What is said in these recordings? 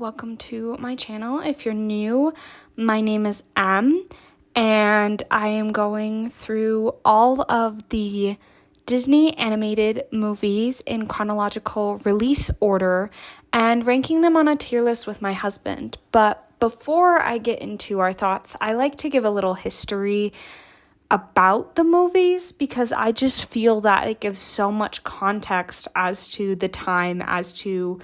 welcome to my channel. If you're new, my name is Em, and I am going through all of the Disney animated movies in chronological release order and ranking them on a tier list with my husband. But before I get into our thoughts, I like to give a little history about the movies because I just feel that it gives so much context as to the time, as to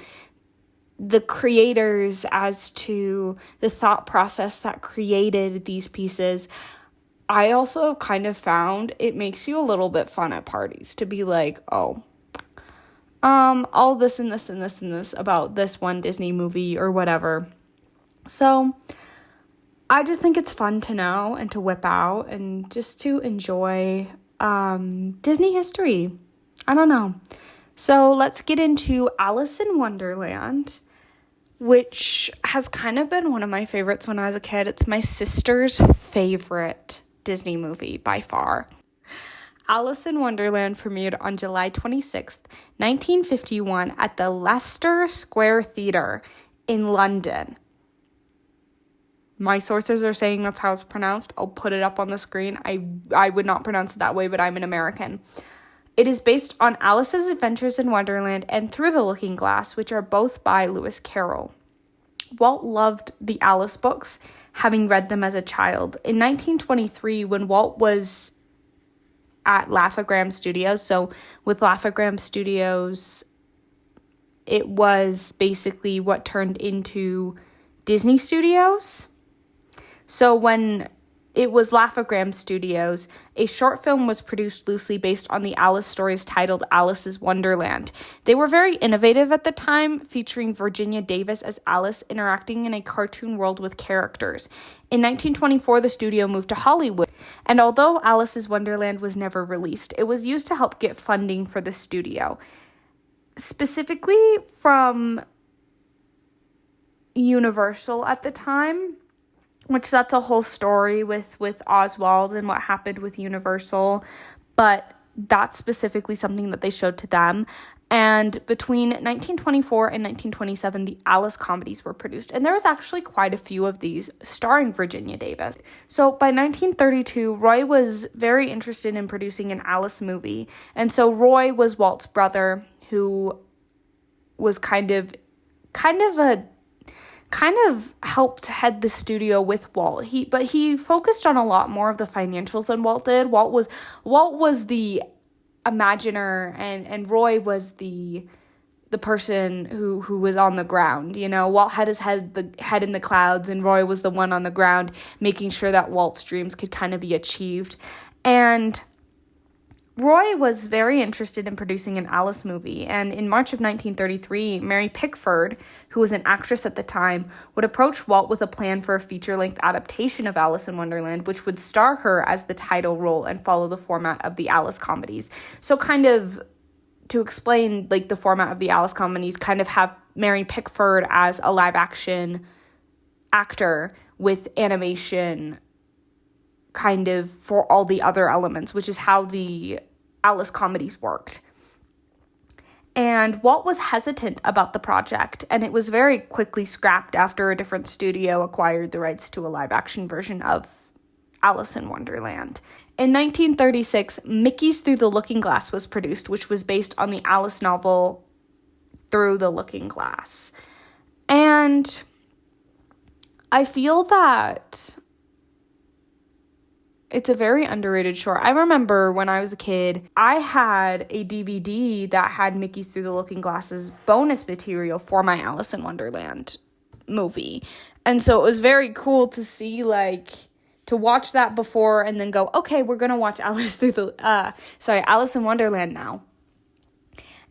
the creators, as to the thought process that created these pieces. I also kind of found it makes you a little bit fun at parties to be like, all this and this and this and this about this one Disney movie or whatever. So I just think it's fun to know and to whip out and just to enjoy Disney history. I don't know. So let's get into Alice in Wonderland, which has kind of been one of my favorites when I was a kid. It's my sister's favorite Disney movie by far. Alice in Wonderland premiered on July 26th, 1951 at the Leicester Square Theatre in London. My sources are saying that's how it's pronounced. I'll put it up on the screen. I would not pronounce it that way, but I'm an American. It is based on Alice's Adventures in Wonderland and Through the Looking Glass, which are both by Lewis Carroll. Walt loved the Alice books, having read them as a child. In 1923, when Walt was at Laugh-O-Gram Studios, so with Laugh-O-Gram Studios, it was basically what turned into Disney Studios. So when it was Laugh-O-Gram Studios, a short film was produced loosely based on the Alice stories titled Alice's Wonderland. They were very innovative at the time, featuring Virginia Davis as Alice interacting in a cartoon world with characters. In 1924, the studio moved to Hollywood, and although Alice's Wonderland was never released, it was used to help get funding for the studio. Specifically from Universal at the time, which that's a whole story with Oswald and what happened with Universal, but that's specifically something that they showed to them. And between 1924 and 1927, the Alice comedies were produced, and there was actually quite a few of these starring Virginia Davis. So by 1932, Roy was very interested in producing an Alice movie, and so Roy was Walt's brother, who was kind of helped head the studio with Walt. But he focused on a lot more of the financials than Walt did. Walt was the imaginer, and Roy was the person who was on the ground. You know, Walt had his head in the clouds, and Roy was the one on the ground, making sure that Walt's dreams could kind of be achieved. And Roy was very interested in producing an Alice movie, and in March of 1933, Mary Pickford, who was an actress at the time, would approach Walt with a plan for a feature-length adaptation of Alice in Wonderland, which would star her as the title role and follow the format of the Alice comedies. So kind of to explain like the format of the Alice comedies, kind of have Mary Pickford as a live-action actor with animation kind of for all the other elements, which is how the Alice comedies worked. And Walt was hesitant about the project, and it was very quickly scrapped after a different studio acquired the rights to a live-action version of Alice in Wonderland. In 1936, Mickey's Through the Looking Glass was produced, which was based on the Alice novel Through the Looking Glass. And I feel that it's a very underrated short. I remember when I was a kid, I had a DVD that had Mickey's Through the Looking Glass's bonus material for my Alice in Wonderland movie. And so it was very cool to see, to watch that before and then go, okay, we're going to watch Alice in Wonderland now.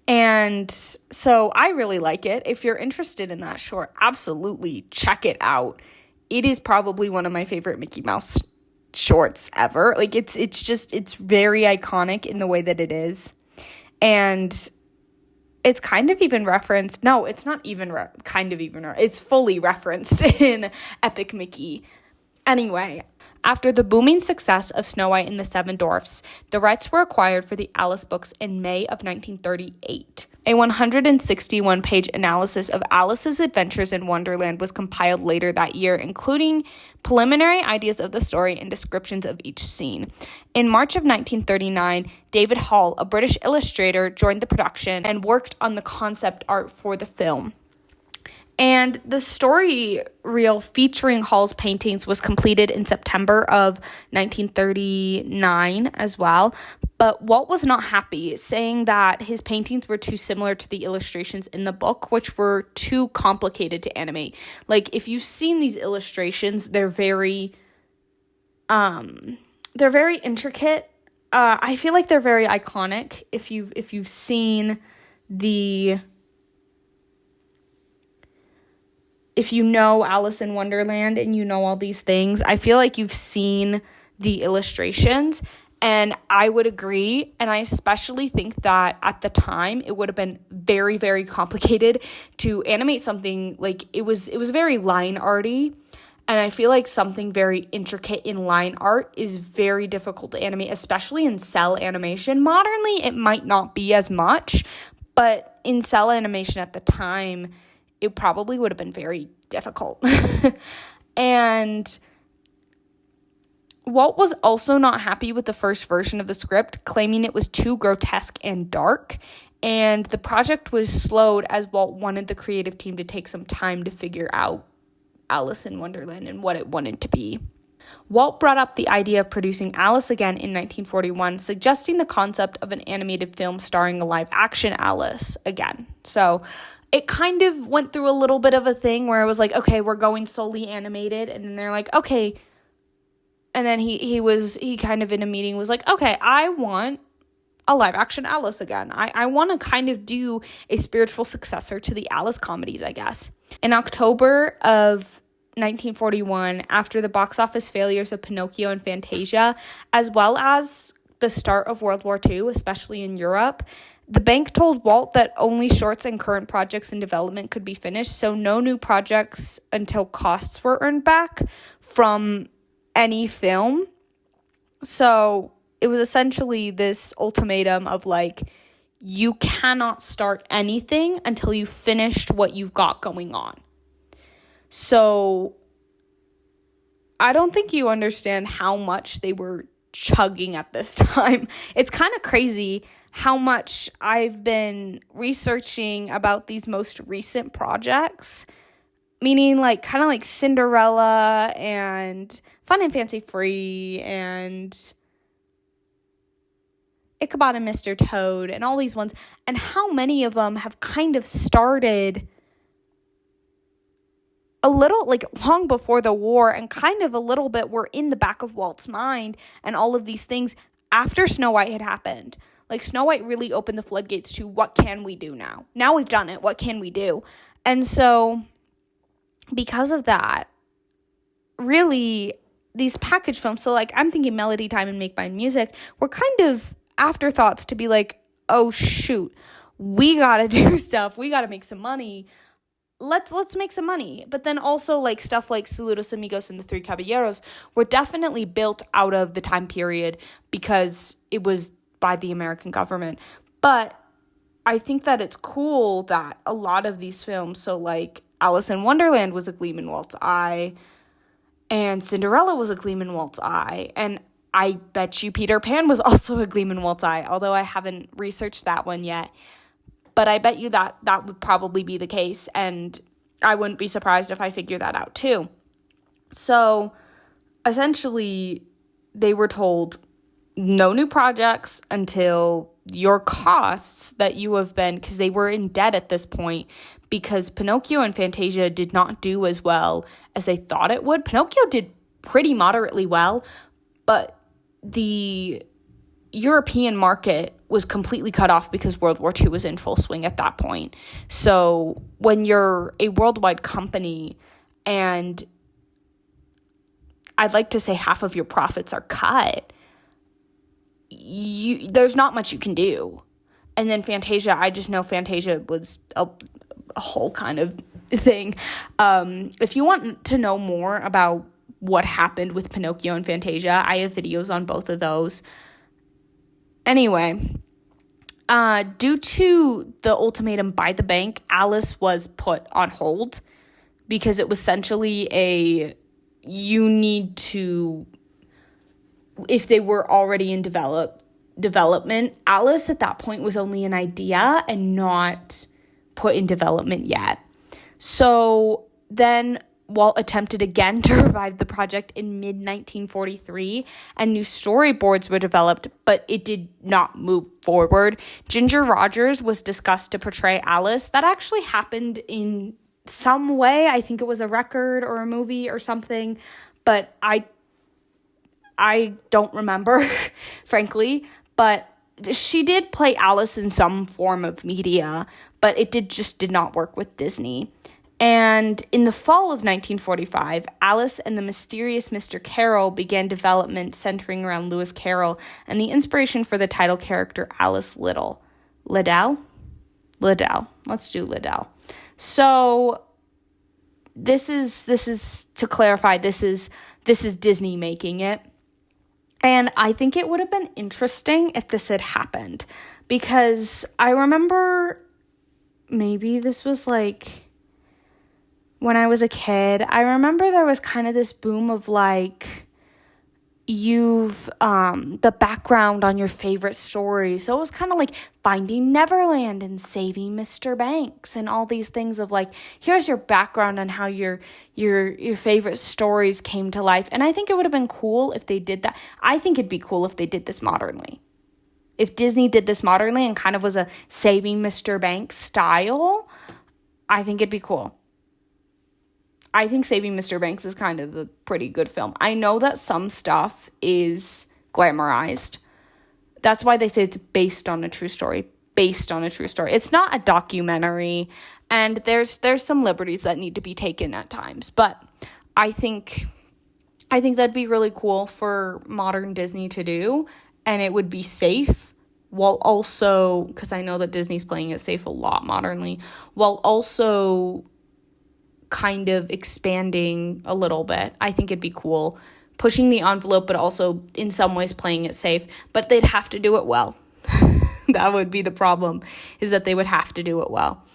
And so I really like it. If you're interested in that short, absolutely check it out. It is probably one of my favorite Mickey Mouse shorts ever. It's very iconic in the way that it is, and it's kind of even referenced. No, it's not even it's fully referenced in Epic Mickey. Anyway, After the booming success of Snow White and the Seven Dwarfs, the rights were acquired for the Alice books in May of 1938. A 161-page analysis of Alice's adventures in Wonderland was compiled later that year, including preliminary ideas of the story and descriptions of each scene. In March of 1939, David Hall, a British illustrator, joined the production and worked on the concept art for the film. And the story reel featuring Hall's paintings was completed in September of 1939 as well. But Walt was not happy, saying that his paintings were too similar to the illustrations in the book, which were too complicated to animate. Like, if you've seen these illustrations, they're very intricate. I feel like they're very iconic. If you've seen if you know Alice in Wonderland and you know all these things, I feel like you've seen the illustrations, and I would agree. And I especially think that at the time it would have been very, very complicated to animate something like it was very line arty. And I feel like something very intricate in line art is very difficult to animate, especially in cell animation. Modernly, it might not be as much, but in cell animation at the time, it probably would have been very difficult. And Walt was also not happy with the first version of the script, claiming it was too grotesque and dark. And the project was slowed as Walt wanted the creative team to take some time to figure out Alice in Wonderland and what it wanted to be. Walt brought up the idea of producing Alice again in 1941, suggesting the concept of an animated film starring a live-action Alice again. So it kind of went through a little bit of a thing where it was like, okay, we're going solely animated. And then they're like, okay. And then he kind of in a meeting was like, okay, I want a live action Alice again. I want to kind of do a spiritual successor to the Alice comedies, I guess. In October of 1941, after the box office failures of Pinocchio and Fantasia, as well as the start of World War II, especially in Europe, the bank told Walt that only shorts and current projects in development could be finished, so no new projects until costs were earned back from any film. So it was essentially this ultimatum of like, you cannot start anything until you finished what you've got going on. So I don't think you understand how much they were chugging at this time. It's kind of crazy how much I've been researching about these most recent projects, meaning like kind of like Cinderella and Fun and Fancy Free and Ichabod and Mr. Toad and all these ones, and how many of them have kind of started a little like long before the war and kind of a little bit were in the back of Walt's mind, and all of these things after Snow White had happened. Like, Snow White really opened the floodgates to what can we do now? Now we've done it. What can we do? And so because of that, really, these package films, so like I'm thinking Melody Time and Make Mine Music, were kind of afterthoughts to be like, oh shoot, we gotta do stuff. We gotta make some money. Let's make some money. But then also like stuff like Saludos Amigos and the Three Caballeros were definitely built out of the time period because it was by the American government. But I think that it's cool that a lot of these films, so like Alice in Wonderland was a gleam in Walt's eye, and Cinderella was a gleam in Walt's eye, and I bet you Peter Pan was also a gleam in Walt's eye, although I haven't researched that one yet. But I bet you that would probably be the case, and I wouldn't be surprised if I figure that out too. So essentially, they were told no new projects until your costs that you have been, because they were in debt at this point, because Pinocchio and Fantasia did not do as well as they thought it would. Pinocchio did pretty moderately well, but the European market was completely cut off because World War II was in full swing at that point. So when you're a worldwide company and I'd like to say half of your profits are cut, there's not much you can do. And then Fantasia, I just know Fantasia was a whole kind of thing. If you want to know more about what happened with Pinocchio and Fantasia. I have videos on both of those. Anyway, due to the ultimatum by the bank, Alice was put on hold because it was essentially you need to, if they were already in development, Alice at that point was only an idea and not put in development yet. So then Walt attempted again to revive the project in mid-1943, and new storyboards were developed, but it did not move forward. Ginger Rogers was discussed to portray Alice. That actually happened in some way. I think it was a record or a movie or something, but I don't remember, frankly. But she did play Alice in some form of media, but it did not work with Disney. And in the fall of 1945, Alice and the Mysterious Mr. Carroll began development centering around Lewis Carroll and the inspiration for the title character Alice Liddell. Let's do Liddell. So this is to clarify, this is Disney making it. And I think it would have been interesting if this had happened, because I remember maybe this was like when I was a kid. I remember there was kind of this boom of like, you've the background on your favorite story. So it was kind of like Finding Neverland and Saving Mr. Banks and all these things of like, here's your background on how your favorite stories came to life. And I think it would have been cool if they did that. I think it'd be cool if they did this modernly. If Disney did this modernly and kind of was a Saving Mr. Banks style, I think it'd be cool. I think Saving Mr. Banks is kind of a pretty good film. I know that some stuff is glamorized. That's why they say it's based on a true story. It's not a documentary, and there's some liberties that need to be taken at times. But I think that'd be really cool for modern Disney to do, and it would be safe, while also, because I know that Disney's playing it safe a lot modernly, while also kind of expanding a little bit. I think it'd be cool, pushing the envelope, but also in some ways playing it safe. But they'd have to do it well. That would be the problem, is that they would have to do it well.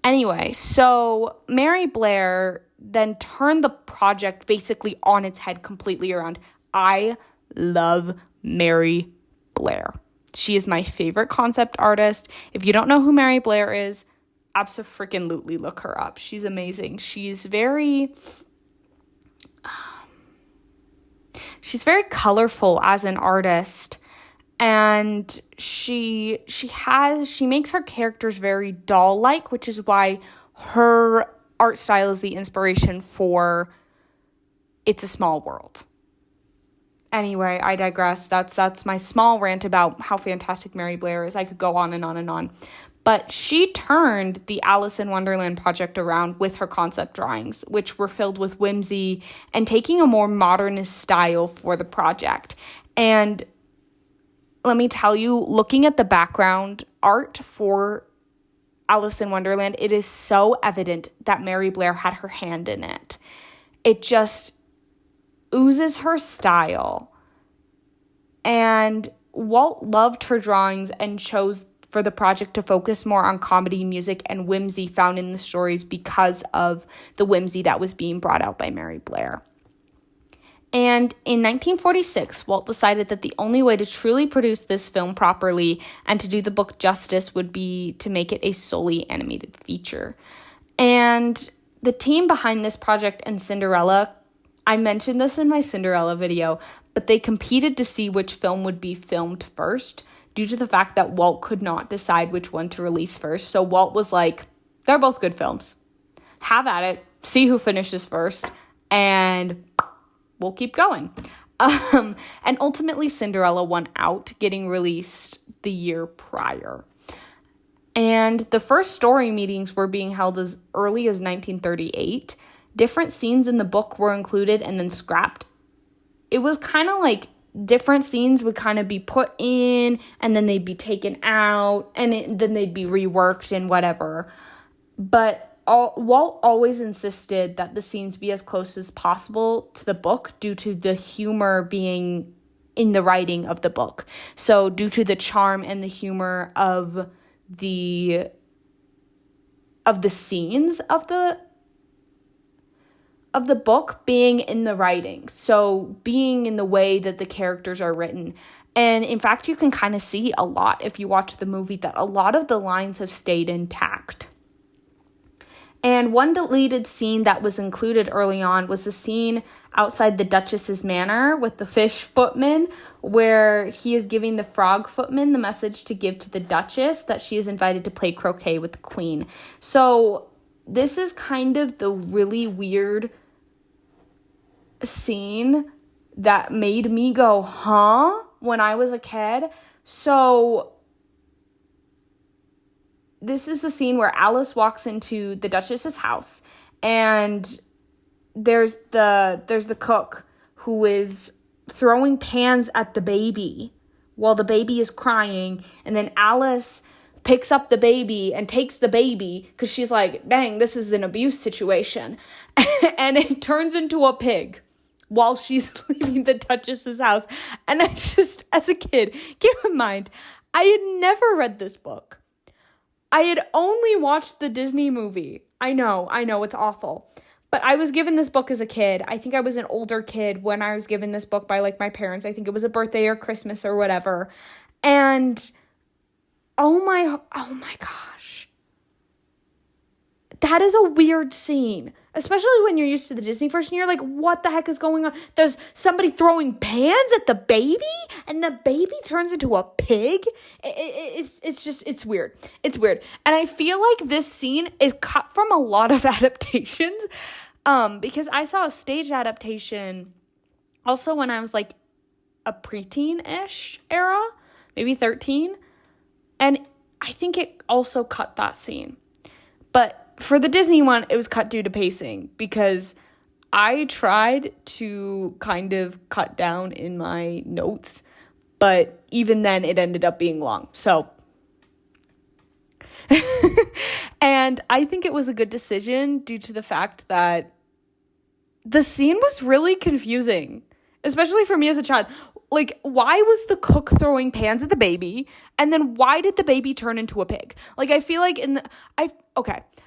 Anyway, so Mary Blair then turned the project basically on its head completely around. I love Mary Blair. She is my favorite concept artist. If you don't know who Mary Blair is, abso-freaking-lutely look her up. She's amazing. She's very colorful as an artist, and she makes her characters very doll-like, which is why her art style is the inspiration for It's a Small World. Anyway, I digress. That's my small rant about how fantastic Mary Blair is. I could go on and on and on. But she turned the Alice in Wonderland project around with her concept drawings, which were filled with whimsy and taking a more modernist style for the project. And let me tell you, looking at the background art for Alice in Wonderland, it is so evident that Mary Blair had her hand in it. It just oozes her style. And Walt loved her drawings and chose for the project to focus more on comedy, music, and whimsy found in the stories because of the whimsy that was being brought out by Mary Blair. And in 1946, Walt decided that the only way to truly produce this film properly and to do the book justice would be to make it a solely animated feature. And the team behind this project and Cinderella, I mentioned this in my Cinderella video, but they competed to see which film would be filmed first, due to the fact that Walt could not decide which one to release first. So Walt was like, they're both good films. Have at it. See who finishes first. And we'll keep going. And ultimately, Cinderella won out, getting released the year prior. And the first story meetings were being held as early as 1938. Different scenes in the book were included and then scrapped. It was kind of like different scenes would kind of be put in and then they'd be taken out and then they'd be reworked and whatever. But Walt always insisted that the scenes be as close as possible to the book due to the humor being in the writing of the book. So due to the charm and the humor of the scenes of the book being in the writing. So being in the way that the characters are written. And in fact, you can kind of see a lot if you watch the movie that a lot of the lines have stayed intact. And one deleted scene that was included early on was the scene outside the Duchess's manor with the fish footman, where he is giving the frog footman the message to give to the Duchess that she is invited to play croquet with the Queen. So this is kind of the really weird scene that made me go, huh? When I was a kid. So this is a scene where Alice walks into the Duchess's house, and there's the cook who is throwing pans at the baby while the baby is crying, and then Alice picks up the baby and takes the baby because she's like, dang, this is an abuse situation. And it turns into a pig while she's leaving the Duchess's house. And I just, as a kid, keep in mind, I had never read this book. I had only watched the Disney movie. I know, it's awful. But I was given this book as a kid. I think I was an older kid when I was given this book by, like, my parents. I think it was a birthday or Christmas or whatever. And, oh my gosh. That is a weird scene. Especially when you're used to the Disney version, you're like, what the heck is going on? There's somebody throwing pans at the baby, and the baby turns into a pig? It's weird. It's weird. And I feel like this scene is cut from a lot of adaptations, because I saw a stage adaptation also when I was like a preteen-ish era, maybe 13, and I think it also cut that scene. But for the Disney one, it was cut due to pacing, because I tried to kind of cut down in my notes, but even then it ended up being long. So, and I think it was a good decision due to the fact that the scene was really confusing, especially for me as a child. Like, why was the cook throwing pans at the baby? And then why did the baby turn into a pig? Like, I feel like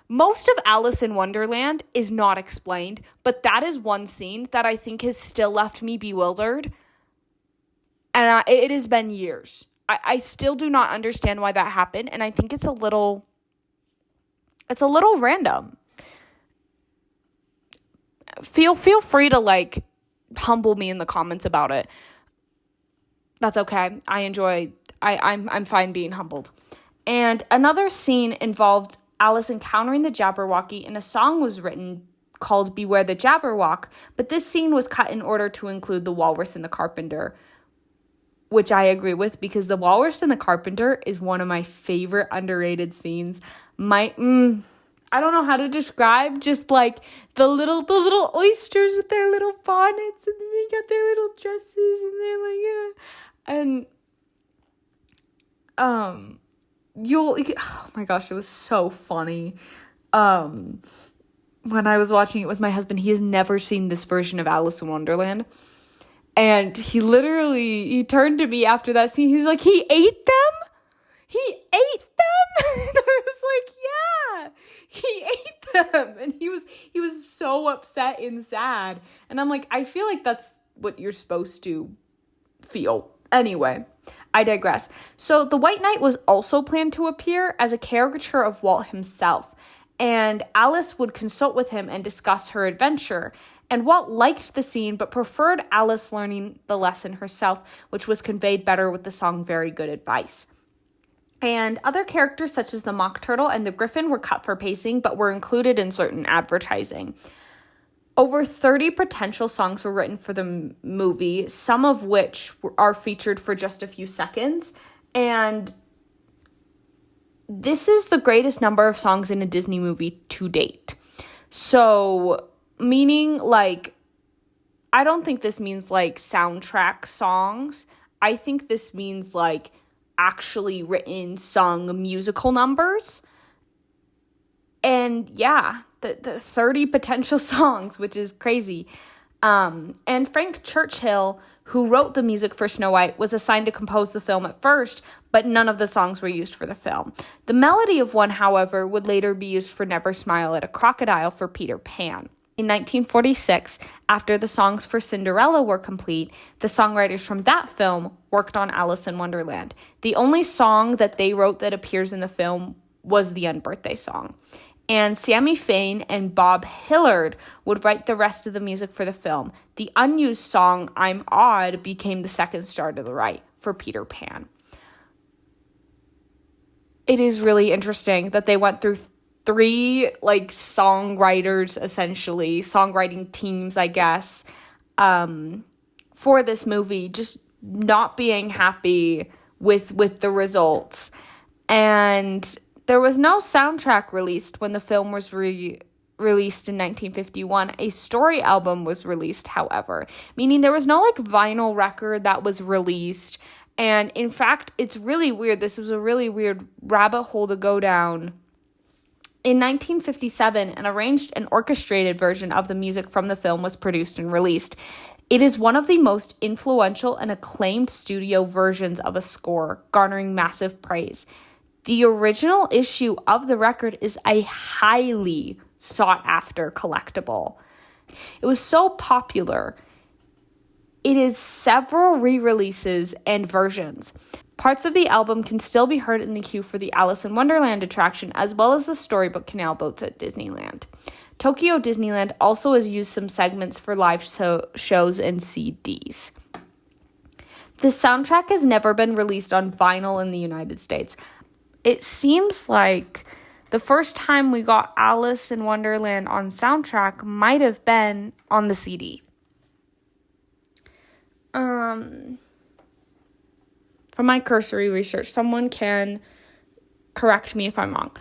most of Alice in Wonderland is not explained, but that is one scene that I think has still left me bewildered. And it has been years. I still do not understand why that happened, and I think it's a little random. Feel free to, like, humble me in the comments about it. That's okay. I'm fine being humbled. And another scene involved Alice encountering the Jabberwocky, and a song was written called Beware the Jabberwock, but this scene was cut in order to include the Walrus and the Carpenter, which I agree with, because the Walrus and the Carpenter is one of my favorite underrated scenes. I don't know how to describe, just like the little oysters with their little bonnets, and then they got their little dresses, and they're like, yeah. And oh my gosh, it was so funny. When I was watching it with my husband, he has never seen this version of Alice in Wonderland. And he turned to me after that scene. He was like, he ate them? He ate them? And I was like, yeah, he ate them. And he was so upset and sad. And I'm like, I feel like that's what you're supposed to feel. Anyway, I digress. So the White Knight was also planned to appear as a caricature of Walt himself, and Alice would consult with him and discuss her adventure. And Walt liked the scene, but preferred Alice learning the lesson herself, which was conveyed better with the song Very Good Advice. And other characters such as the Mock Turtle and the Griffin were cut for pacing, but were included in certain advertising. Over 30 potential songs were written for the movie, some of which are featured for just a few seconds. And this is the greatest number of songs in a Disney movie to date. So, meaning, like, I don't think this means, like, soundtrack songs. I think this means, like, actually written, sung musical numbers. And yeah, the 30 potential songs, which is crazy. And Frank Churchill, who wrote the music for Snow White, was assigned to compose the film at first, but none of the songs were used for the film. The melody of one, however, would later be used for Never Smile at a Crocodile for Peter Pan. In 1946, after the songs for Cinderella were complete, the songwriters from that film worked on Alice in Wonderland. The only song that they wrote that appears in the film was the Unbirthday song. And Sammy Fain and Bob Hillard would write the rest of the music for the film. The unused song, I'm Odd, became the second star to the right for Peter Pan. It is really interesting that they went through 3, songwriters, essentially, songwriting teams, I guess, for this movie, just not being happy with the results. And there was no soundtrack released when the film was released in 1951. A story album was released, however, meaning there was no vinyl record that was released. And in fact, it's really weird. This was a really weird rabbit hole to go down. In 1957, an arranged and orchestrated version of the music from the film was produced and released. It is one of the most influential and acclaimed studio versions of a score, garnering massive praise. The original issue of the record is a highly sought-after collectible. It was so popular. It is several re-releases and versions. Parts of the album can still be heard in the queue for the Alice in Wonderland attraction, as well as the Storybook Canal boats at Disneyland. Tokyo Disneyland also has used some segments for live shows and CDs. The soundtrack has never been released on vinyl in the United States. It seems like the first time we got Alice in Wonderland on soundtrack might have been on the CD. From my cursory research, someone can correct me if I'm wrong.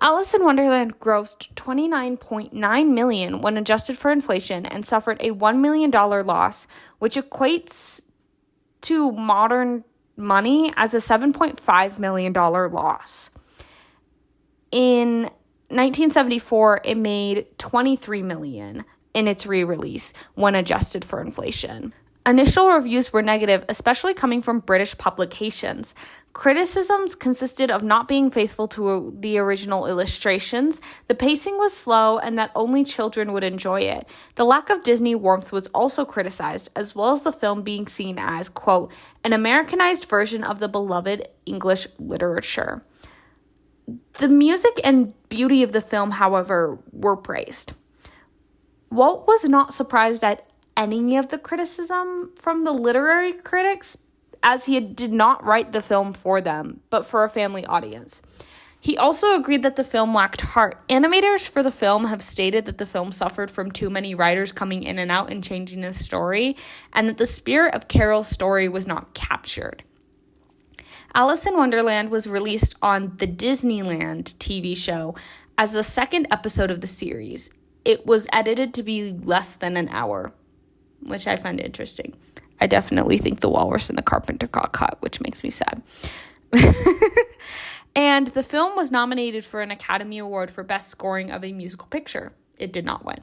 Alice in Wonderland grossed $29.9 million when adjusted for inflation and suffered a $1 million loss, which equates to modern money as a $7.5 million loss. In 1974, it made $23 million in its re-release when adjusted for inflation. Initial reviews were negative, especially coming from British publications. Criticisms consisted of not being faithful to the original illustrations, the pacing was slow, and that only children would enjoy it. The lack of Disney warmth was also criticized, as well as the film being seen as, quote, an Americanized version of the beloved English literature. The music and beauty of the film, however, were praised. Walt was not surprised at any of the criticism from the literary critics, as he did not write the film for them, but for a family audience. He also agreed that the film lacked heart. Animators for the film have stated that the film suffered from too many writers coming in and out and changing the story, and that the spirit of Carol's story was not captured. Alice in Wonderland was released on the Disneyland TV show as the second episode of the series. It was edited to be less than an hour, which I find interesting. I definitely think the walrus and the carpenter got cut, which makes me sad. And the film was nominated for an Academy Award for Best Scoring of a Musical Picture. It did not win.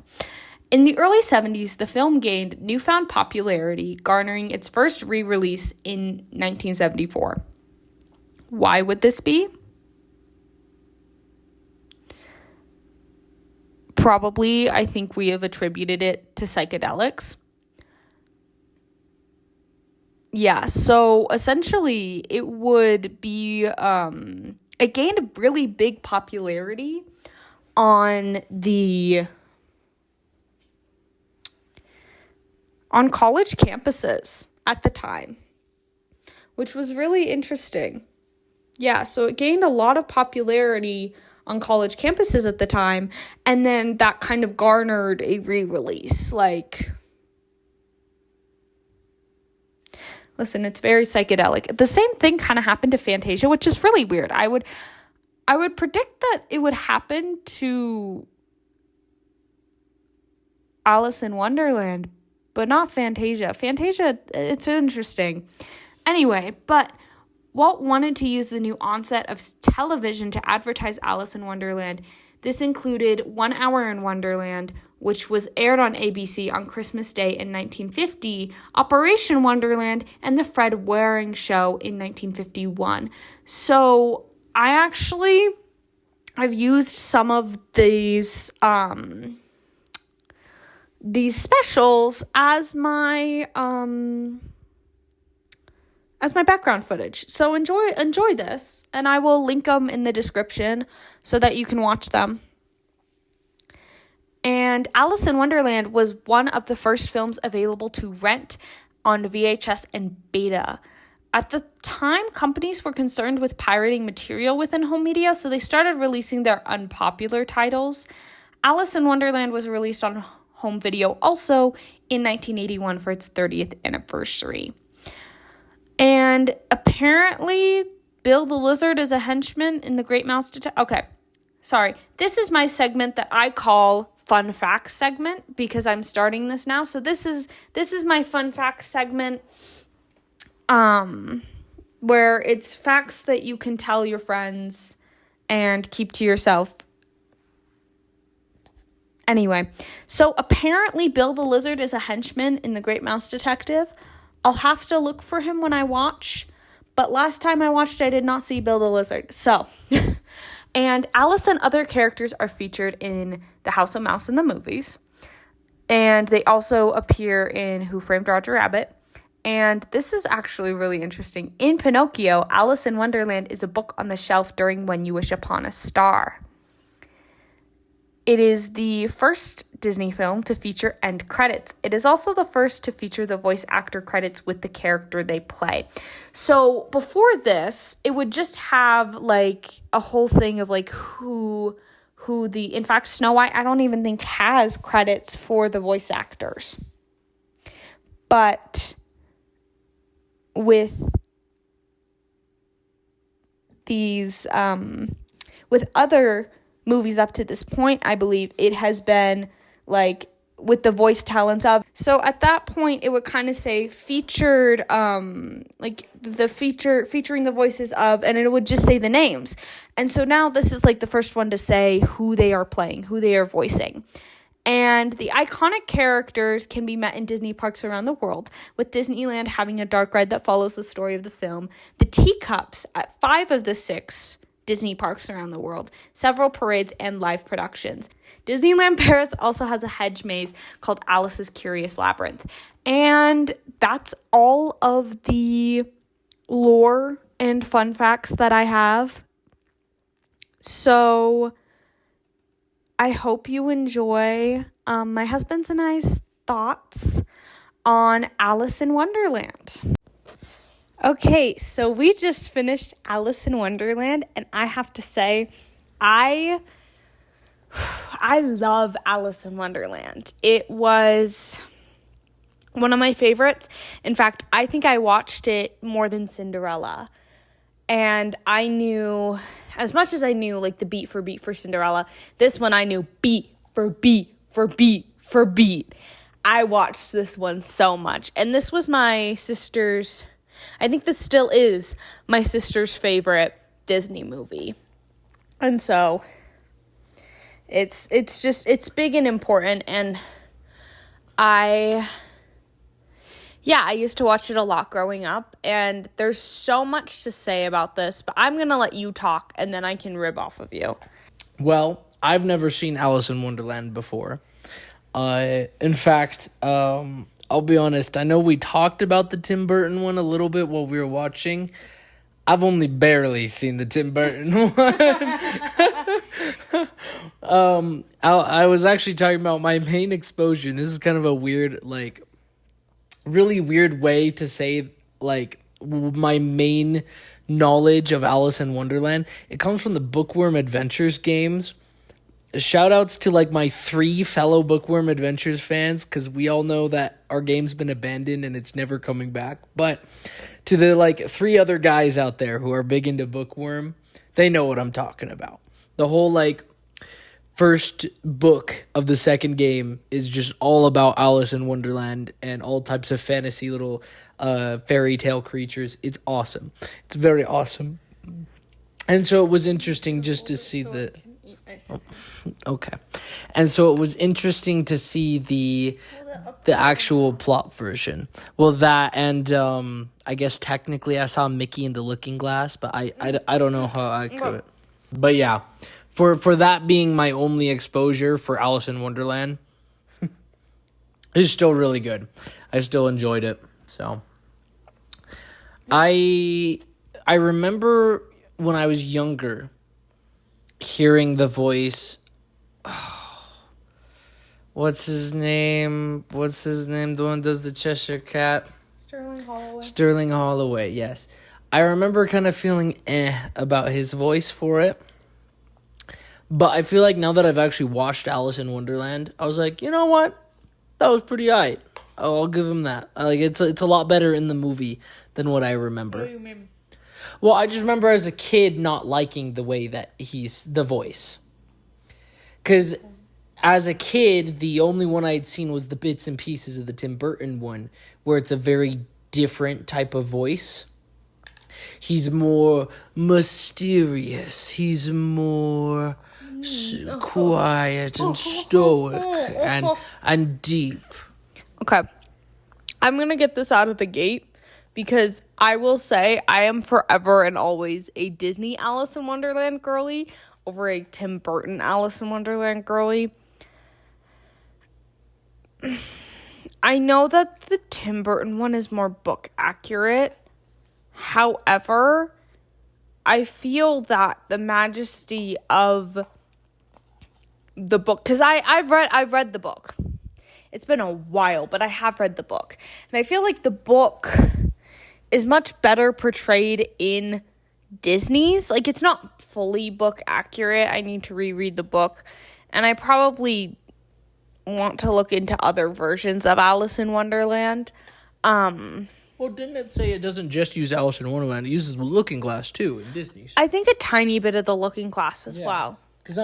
In the early 70s, the film gained newfound popularity, garnering its first re-release in 1974. Why would this be? Probably, I think we have attributed it to psychedelics. Yeah, so essentially it would be, it gained a really big popularity on college campuses at the time, which was really interesting. Yeah, so it gained a lot of popularity on college campuses at the time, and then that kind of garnered a re-release, listen, it's very psychedelic. The same thing kind of happened to Fantasia, which is really weird. I would predict that it would happen to Alice in Wonderland, but not Fantasia. Fantasia, it's interesting. Anyway, but Walt wanted to use the new onset of television to advertise Alice in Wonderland. This included 1 Hour in Wonderland, which was aired on ABC on Christmas Day in 1950, Operation Wonderland, and The Fred Waring Show in 1951. So I've used some of these specials as my background footage. So enjoy this, and I will link them in the description so that you can watch them. And Alice in Wonderland was one of the first films available to rent on VHS and beta. At the time, companies were concerned with pirating material within home media, so they started releasing their unpopular titles. Alice in Wonderland was released on home video also in 1981 for its 30th anniversary. And apparently, Bill the Lizard is a henchman in the Great Mouse Detective. Okay, sorry. This is my segment that I call Fun Facts segment because I'm starting this now. So this is my Fun Facts segment, where it's facts that you can tell your friends and keep to yourself. Anyway, so apparently Bill the Lizard is a henchman in the Great Mouse Detective. I'll have to look for him when I watch, but last time I watched, I did not see Bill the Lizard. So, and Alice and other characters are featured in The House of Mouse in the movies, and they also appear in Who Framed Roger Rabbit. And this is actually really interesting. In Pinocchio, Alice in Wonderland is a book on the shelf during When You Wish Upon a Star. It is the first Disney film to feature end credits. It is also the first to feature the voice actor credits with the character they play. So before this, it would just have like a whole thing of like in fact, Snow White, I don't even think has credits for the voice actors. But with these, with other movies up to this point, I believe it has been like with the voice talents of. So at that point, it would kind of say featured, like the featuring the voices of, and it would just say the names. And so now this is like the first one to say who they are playing, who they are voicing. And the iconic characters can be met in Disney parks around the world, with Disneyland having a dark ride that follows the story of the film, the teacups at 5 of the 6 Disney parks around the world, several parades, and live productions. Disneyland Paris also has a hedge maze called Alice's Curious Labyrinth. And that's all of the lore and fun facts that I have. So I hope you enjoy my husband's and I's thoughts on Alice in Wonderland. Okay, so we just finished Alice in Wonderland, and I have to say, I love Alice in Wonderland. It was one of my favorites. In fact, I think I watched it more than Cinderella. And I knew, as much as I knew, like, the beat for Cinderella, this one I knew beat for beat for beat for beat. I watched this one so much. And this was my sister's, I think this still is my sister's favorite Disney movie. And so it's big and important, and I used to watch it a lot growing up, and there's so much to say about this, but I'm going to let you talk, and then I can rib off of you. Well, I've never seen Alice in Wonderland before. In fact, I'll be honest, I know we talked about the Tim Burton one a little bit while we were watching. I've only barely seen the Tim Burton one. I was actually talking about my main exposure, and this is kind of a weird, like, really weird way to say, like, my main knowledge of Alice in Wonderland. It comes from the Bookworm Adventures games. Shout outs to, like, my 3 fellow Bookworm Adventures fans, because we all know that our game's been abandoned and it's never coming back. But to the, like, 3 other guys out there who are big into Bookworm, they know what I'm talking about. The whole, like, first book of the second game is just all about Alice in Wonderland and all types of fantasy little fairy tale creatures. It's awesome. It's very awesome. And so it was interesting just to see the... Okay. And so it was interesting to see the actual plot version. Well, that and I guess technically I saw Mickey in the Looking Glass, but I don't know how I could. But yeah, for that being my only exposure for Alice in Wonderland, it's still really good. I still enjoyed it. So I remember when I was younger hearing the voice. What's his name? The one who does the Cheshire Cat? Sterling Holloway, yes. I remember kind of feeling about his voice for it. But I feel like now that I've actually watched Alice in Wonderland, I was like, you know what? That was pretty aight. I'll give him that. Like it's a lot better in the movie than what I remember. What do you mean? Well, I just remember as a kid not liking the way that he's the voice. Because as a kid, the only one I had seen was the bits and pieces of the Tim Burton one, where it's a very different type of voice. He's more mysterious. He's more quiet and stoic and deep. Okay. I'm going to get this out of the gate because I will say I am forever and always a Disney Alice in Wonderland girly over a Tim Burton Alice in Wonderland girly. I know that the Tim Burton one is more book accurate. However, I feel that the majesty of the book, because I've read the book. It's been a while, but I have read the book. And I feel like the book is much better portrayed in Disney's. Like, it's not fully book accurate. I need to reread the book. And I probably want to look into other versions of Alice in Wonderland. Well, didn't it say it doesn't just use Alice in Wonderland? It uses the Looking Glass, too, in Disney's. I think a tiny bit of the Looking Glass as well. Because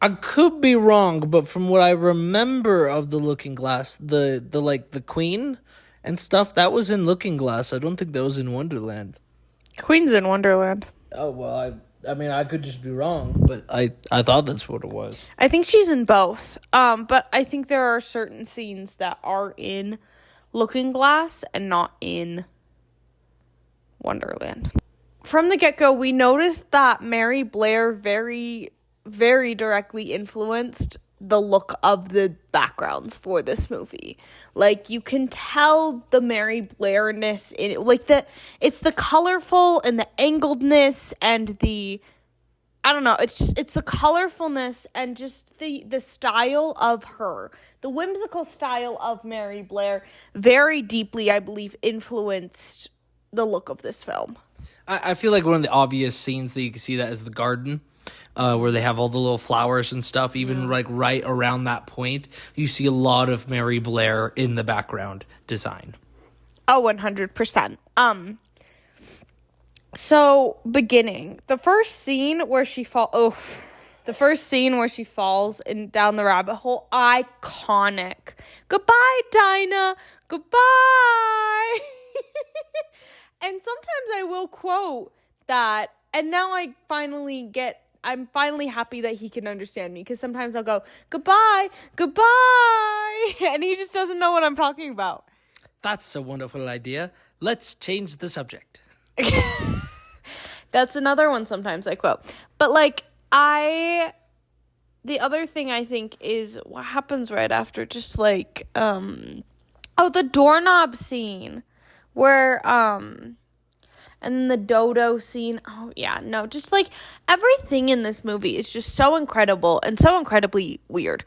I could be wrong, but from what I remember of the Looking Glass, the Queen and stuff, that was in Looking Glass. I don't think that was in Wonderland. Queen's in Wonderland. Oh, well, I mean, I could just be wrong, but I thought that's what it was. I think she's in both. But I think there are certain scenes that are in Looking Glass and not in Wonderland. From the get-go, we noticed that Mary Blair very, very directly influenced the look of the backgrounds for this movie. Like, you can tell the Mary Blairness in it. Like, it's the colorful and the angledness and the, I don't know, it's the colorfulness and just the style of her. The whimsical style of Mary Blair very deeply, I believe, influenced the look of this film. I feel like one of the obvious scenes that you can see that is the garden, where they have all the little flowers and stuff. Even like right around that point, you see a lot of Mary Blair in the background design. Oh, 100%. So beginning, the first scene where she falls down the rabbit hole, iconic. Goodbye, Dinah. Goodbye. And sometimes I will quote that, and now I'm finally happy that he can understand me, because sometimes I'll go, goodbye, and he just doesn't know what I'm talking about. That's a wonderful idea. Let's change the subject. That's another one sometimes I quote. But the other thing I think is what happens right after, just like, the doorknob scene where, and then the dodo scene. Oh, yeah, no, just like everything in this movie is just so incredible and so incredibly weird.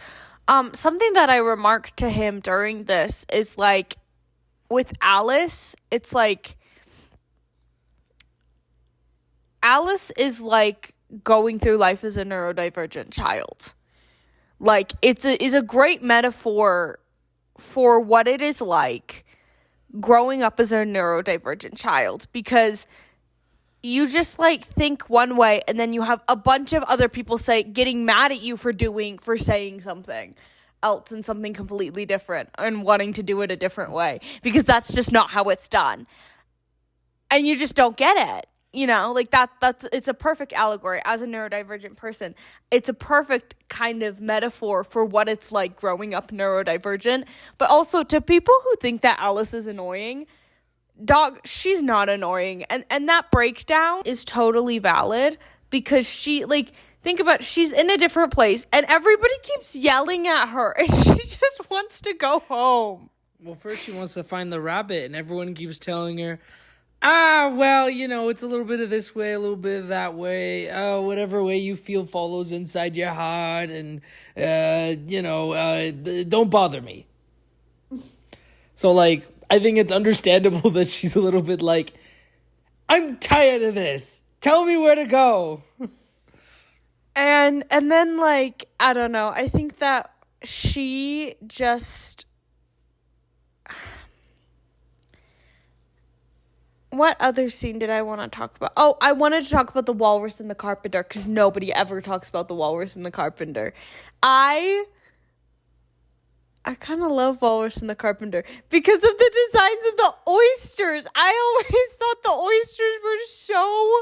Something that I remarked to him during this is like, with Alice, it's like, Alice is like going through life as a neurodivergent child. Like, is a great metaphor for what it is like growing up as a neurodivergent child, because you just like think one way and then you have a bunch of other people getting mad at you for saying something else and something completely different and wanting to do it a different way, because that's just not how it's done. And you just don't get it. You know, like it's a perfect allegory as a neurodivergent person. It's a perfect kind of metaphor for what it's like growing up neurodivergent. But also to people who think that Alice is annoying, dog, she's not annoying. And that breakdown is totally valid because she, like, think about it, she's in a different place and everybody keeps yelling at her and she just wants to go home. Well, first she wants to find the rabbit and everyone keeps telling her, well, you know, it's a little bit of this way, a little bit of that way. Whatever way you feel follows inside your heart. And, don't bother me. So, like, I think it's understandable that she's a little bit like, I'm tired of this. Tell me where to go. And then, like, I don't know. I think that she just... What other scene did I want to talk about? Oh, I wanted to talk about the walrus and the carpenter because nobody ever talks about the walrus and the carpenter. I kind of love Walrus and the Carpenter because of the designs of the oysters. I always thought the oysters were so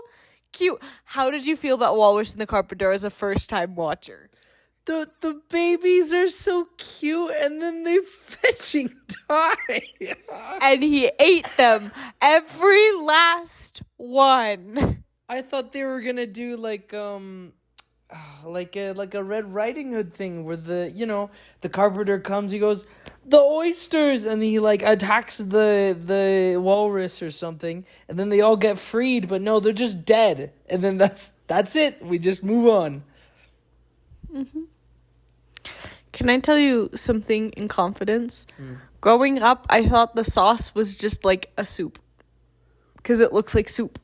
cute. How did you feel about Walrus and the Carpenter as a first-time watcher? The babies are so cute, and then they fetching die. And he ate them, every last one. I thought they were gonna do like a Red Riding Hood thing where the carpenter comes, he goes, the oysters, and he like attacks the walrus or something, and then they all get freed, but no, they're just dead, and then that's it. We just move on. Mm-hmm. Can I tell you something in confidence? Growing up, I thought the sauce was just like a soup because it looks like soup.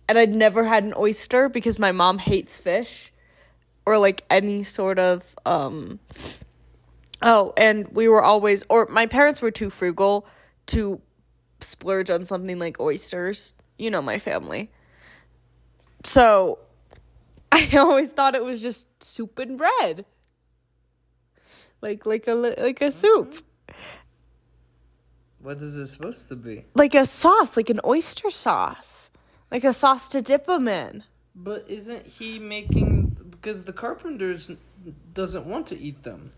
And I'd never had an oyster because my mom hates fish or like any sort of, and we were always, or my parents were too frugal to splurge on something like oysters. You know, my family. So I always thought it was just soup and bread. Like a soup. What is it supposed to be? Like a sauce, like an oyster sauce. Like a sauce to dip them in. But isn't he making... Because the carpenter doesn't want to eat them.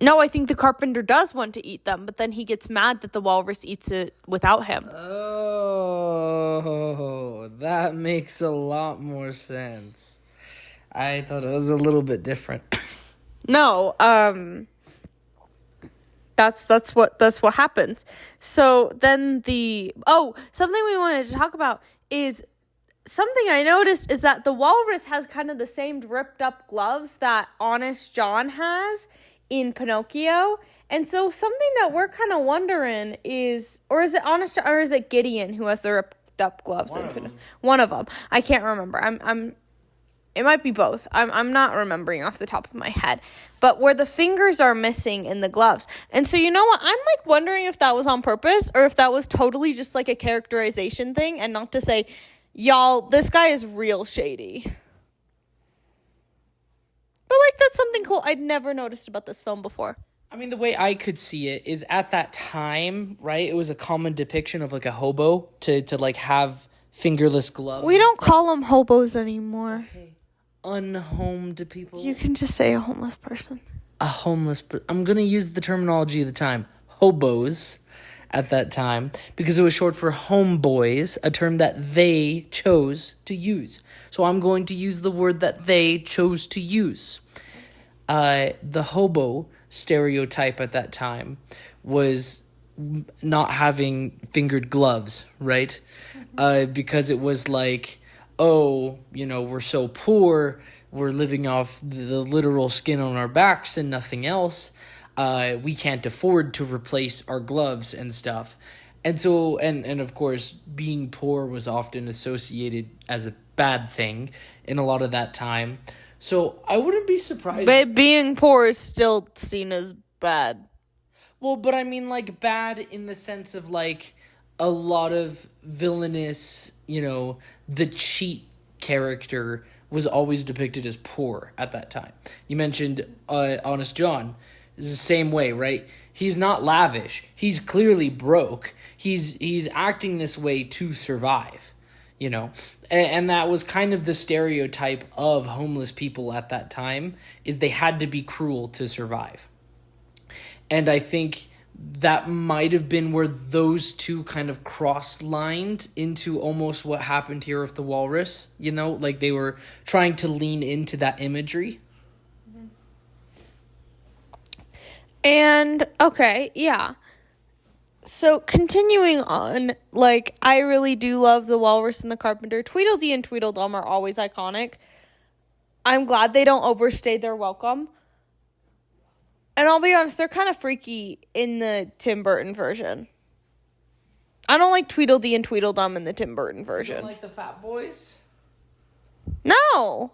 No, I think the carpenter does want to eat them, but then he gets mad that the walrus eats it without him. Oh, that makes a lot more sense. I thought it was a little bit different. No, that's what happens. So then something we wanted to talk about is something I noticed is that the walrus has kind of the same ripped up gloves that Honest John has in Pinocchio. And so something that we're kind of wondering is, or is it Honest John, or is it Gideon who has the ripped up gloves in Pinocchio? One of them. I can't remember. It might be both. I'm not remembering off the top of my head. But where the fingers are missing in the gloves. And so you know what? I'm like wondering if that was on purpose or if that was totally just like a characterization thing and not to say, y'all, this guy is real shady. But like that's something cool I'd never noticed about this film before. I mean, the way I could see it is at that time, right? It was a common depiction of like a hobo to like have fingerless gloves. We don't call them hobos anymore. Okay. Unhomed people. You can just say a homeless person. I'm going to use the terminology of the time. Hobos at that time. Because it was short for homeboys. A term that they chose to use. So I'm going to use the word that they chose to use. The hobo stereotype at that time was not having fingered gloves, right? Because it was like, oh, we're so poor, we're living off the literal skin on our backs and nothing else. We can't afford to replace our gloves and stuff. And so, and of course, being poor was often associated as a bad thing in a lot of that time. So I wouldn't be surprised. But being poor is still seen as bad. Well, but I mean, like, bad in the sense of, like, a lot of villainous, the cheat character was always depicted as poor at that time. You mentioned Honest John. It's the same way, right? He's not lavish. He's clearly broke. He's acting this way to survive. you know. And that was kind of the stereotype of homeless people at that time, is they had to be cruel to survive. And I think that might have been where those two kind of cross-lined into almost what happened here with the walrus, you know, like they were trying to lean into that imagery. And, okay, yeah. So, continuing on, like, I really do love the walrus and the carpenter. Tweedledee and Tweedledum are always iconic. I'm glad they don't overstay their welcome. And I'll be honest, they're kind of freaky in the Tim Burton version. I don't like Tweedledee and Tweedledum in the Tim Burton version. You don't like the Fat Boys? No.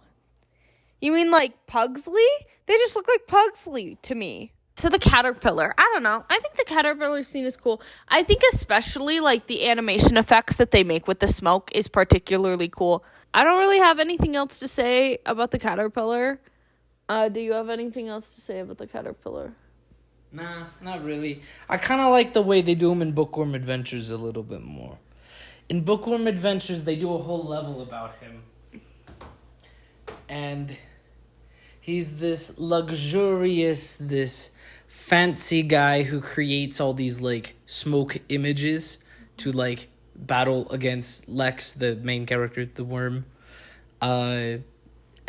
You mean like Pugsley? They just look like Pugsley to me. So the caterpillar, I don't know. I think the caterpillar scene is cool. I think especially like the animation effects that they make with the smoke is particularly cool. I don't really have anything else to say about the caterpillar. Do you have anything else to say about the caterpillar? Nah, not really. I kind of like the way they do them in Bookworm Adventures a little bit more. In Bookworm Adventures, they do a whole level about him. And he's this luxurious, this fancy guy who creates all these, like, smoke images to, like, battle against Lex, the main character, the worm. And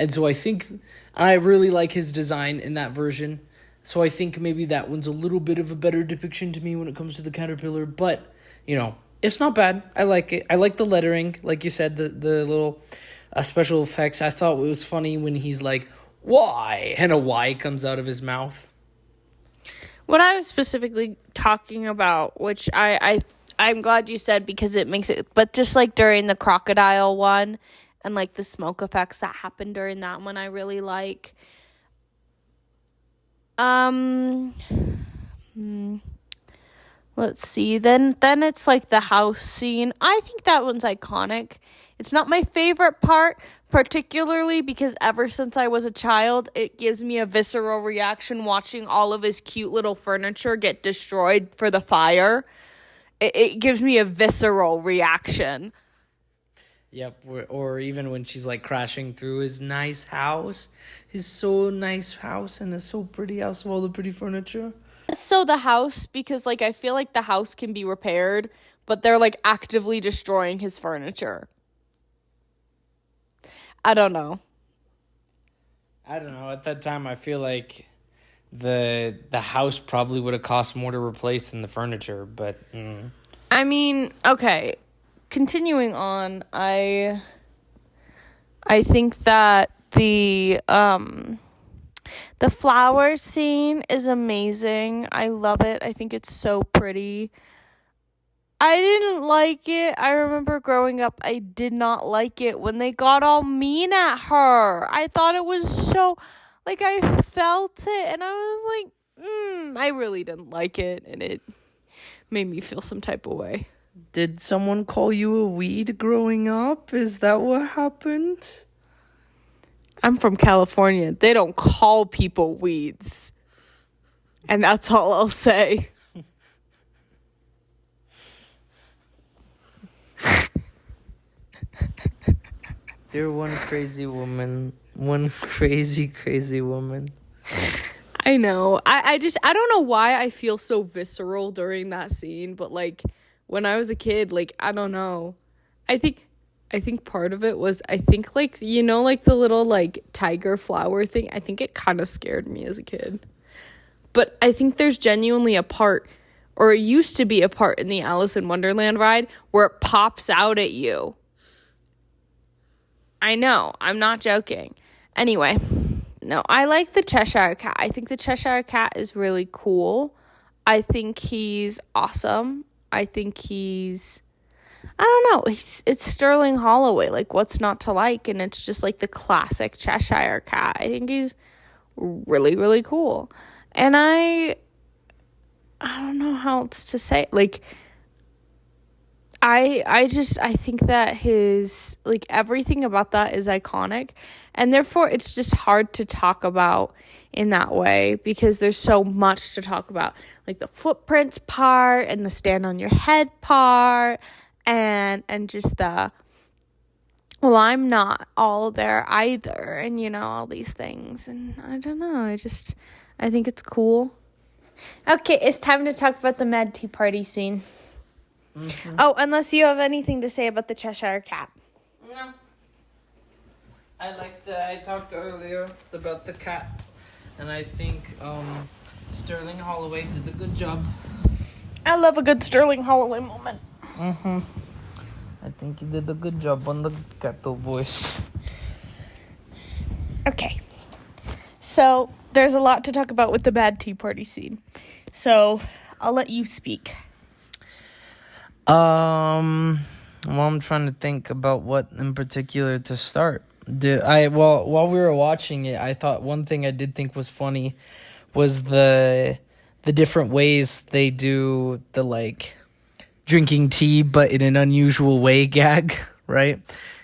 so I think I really like his design in that version. So I think maybe that one's a little bit of a better depiction to me when it comes to the caterpillar. But, you know, it's not bad. I like it. I like the lettering. Like you said, the little special effects. I thought it was funny when he's like, "Why?" and a Y comes out of his mouth. What I was specifically talking about, which I'm glad you said because it makes it, but just like during the crocodile one and like the smoke effects that happened during that one, I really like. Let's see. Then it's like the house scene. I think that one's iconic. It's not my favorite part, particularly because ever since I was a child, it gives me a visceral reaction watching all of his cute little furniture get destroyed for the fire. It gives me a visceral reaction. Yep, or even when she's like crashing through his nice house, his so nice house and his so pretty house with all the pretty furniture. So the house, because like I feel like the house can be repaired, but they're like actively destroying his furniture. I don't know. At that time, I feel like the house probably would have cost more to replace than the furniture, but... I mean, okay. Continuing on, I think that the flower scene is amazing. I love it. I think it's so pretty. I didn't like it. I remember growing up, I did not like it when they got all mean at her. I thought it was so, like, I felt it, and I was like, I really didn't like it, and it made me feel some type of way. Did someone call you a weed growing up? Is that what happened? I'm from California. They don't call people weeds. And that's all I'll say. You're one crazy woman. One crazy woman. I know. I don't know why I feel so visceral during that scene, but like when I was a kid, like I don't know. I think part of it was like, you know, like the little like tiger flower thing. I think it kind of scared me as a kid. But I think there's genuinely a part, or it used to be a part in the Alice in Wonderland ride where it pops out at you. I know. I'm not joking. Anyway, no, I like the Cheshire Cat. I think the Cheshire Cat is really cool. I think he's awesome. I think he's, I don't know, it's Sterling Holloway. Like, what's not to like? And it's just like the classic Cheshire Cat. I think he's really, really cool. And I don't know how else to say it. Like, I think that his, like, everything about that is iconic, and therefore it's just hard to talk about in that way because there's so much to talk about, like the footprints part and the stand on your head part and just the well, I'm not all there either, and all these things, and I don't know, I think it's cool. Okay, it's time to talk about the Mad Tea Party scene. Mm-hmm. Oh, unless you have anything to say about the Cheshire Cat. No. I talked earlier about the cat, and I think Sterling Holloway did a good job. I love a good Sterling Holloway moment. Mm-hmm. I think he did a good job on the Gato voice. Okay. So, there's a lot to talk about with the Mad Tea Party scene. So, I'll let you speak. Well, I'm trying to think about what in particular to start. While we were watching it, I thought one thing I did think was funny was the different ways they do the, like, drinking tea but in an unusual way gag, right?